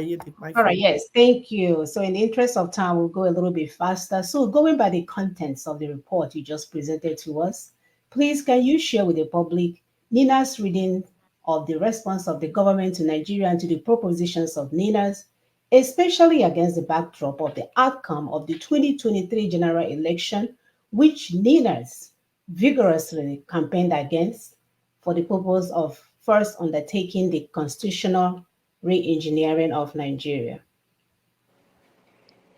yield the mic All for right, you. yes, thank you. So, in the interest of time, we'll go a little bit faster. So, going by the contents of the report you just presented to us, please can you share with the public Nina's reading of the response of the government to Nigeria and to the propositions of Nina's, especially against the backdrop of the outcome of the 2023 general election, which Nina's vigorously campaigned against for the purpose of first undertaking the constitutional re-engineering of Nigeria.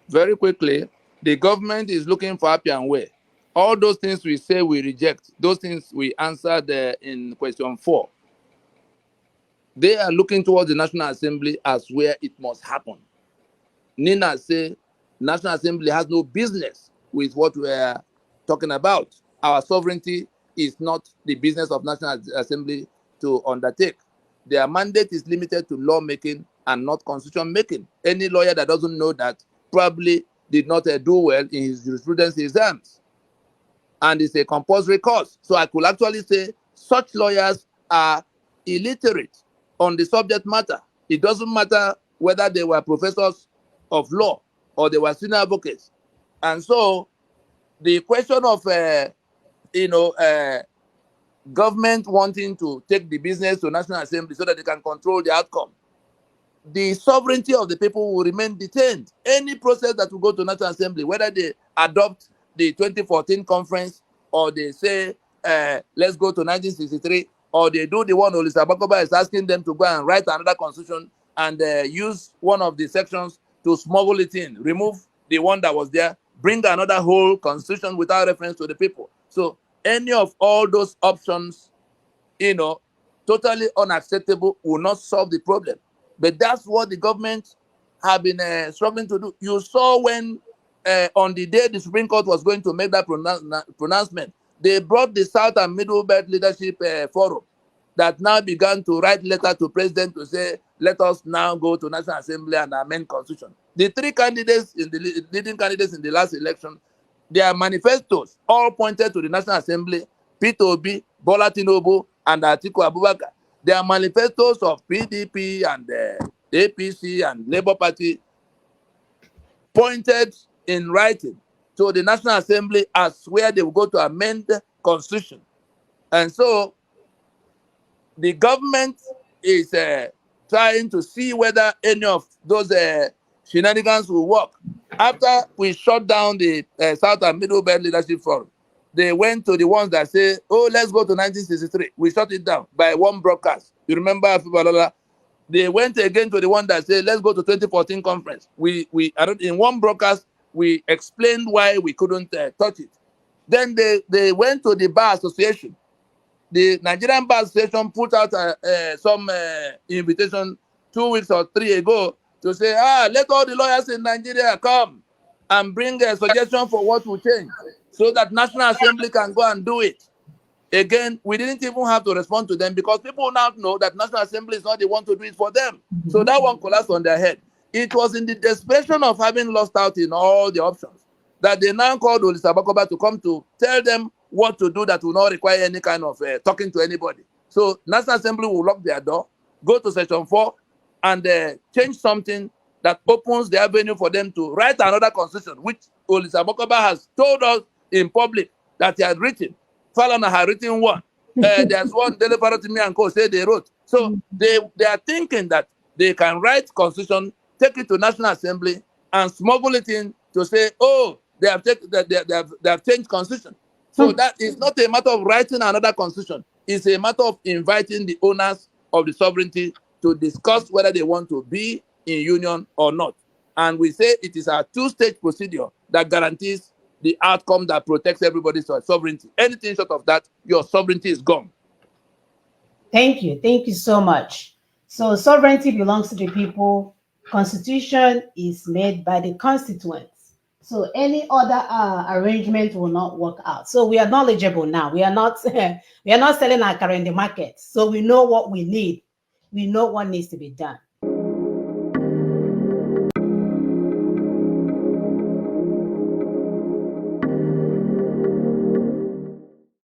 Very quickly, the government is looking for happy and way. All those things we say we reject, those things we answered in question 4. They are looking towards the National Assembly as where it must happen. Nina say National Assembly has no business with what we are talking about. Our sovereignty is not the business of National Assembly to undertake. Their mandate is limited to lawmaking and not constitution making. Any lawyer that doesn't know that probably did not do well in his jurisprudence exams. And it's a compulsory course. So I could actually say such lawyers are illiterate on the subject matter. It doesn't matter whether they were professors of law or they were senior advocates. And so the question of, government wanting to take the business to National Assembly so that they can control the outcome, the sovereignty of the people will remain detained. Any process that will go to National Assembly, whether they adopt the 2014 conference or they say, let's go to 1963, or they do the one Olisa Bakoba is asking them to go and write another constitution and use one of the sections to smuggle it in, remove the one that was there, bring another whole constitution without reference to the people. So any of all those options, totally unacceptable, will not solve the problem. But that's what the government have been struggling to do. You saw when on the day the Supreme Court was going to make that pronouncement, they brought the South and Middle Belt Leadership Forum that now began to write letter to president to say, let us now go to National Assembly and amend constitution. The three candidates, leading candidates in the last election, their manifestos all pointed to the National Assembly, Peter Obi, Bola Tinubu, and Atiku Abubakar. Their manifestos of PDP and APC and Labour Party pointed in writing to the National Assembly as where they will go to amend the constitution. And so the government is trying to see whether any of those shenanigans will work. After we shut down the South and Middle Belt Leadership Forum, they went to the ones that say, oh, let's go to 1963. We shut it down by one broadcast. You remember Afibalola? They went again to the one that said, let's go to 2014 conference. In one broadcast, we explained why we couldn't touch it. Then they went to the Bar Association. The Nigerian Bar Association put out some invitation 2 weeks or 3 ago to say, let all the lawyers in Nigeria come and bring a suggestion for what will change so that National Assembly can go and do it. Again, we didn't even have to respond to them because people now know that National Assembly is not the one to do it for them. So that one collapsed on their head. It was in the desperation of having lost out in all the options that they now called Olisa Bakoba to come to tell them what to do that will not require any kind of talking to anybody. So National Assembly will lock their door, go to section 4, and change something that opens the avenue for them to write another constitution, which Olisa Bakoba has told us in public that he had written. Falana had written one. There's one Dele Farotimi and Co. say they wrote. So they are thinking that they can write constitution, take it to National Assembly, and smuggle it in to say, oh, they have changed constitution. So that is not a matter of writing another constitution. It's a matter of inviting the owners of the sovereignty to discuss whether they want to be in union or not. And we say it is a two-stage procedure that guarantees the outcome that protects everybody's sovereignty. Anything short of that, your sovereignty is gone. Thank you. Thank you so much. So sovereignty belongs to the people. Constitution is made by the constituents. So any other arrangement will not work out. So we are knowledgeable now. We are not we are not selling our car in the market. So we know what we need. We know what needs to be done.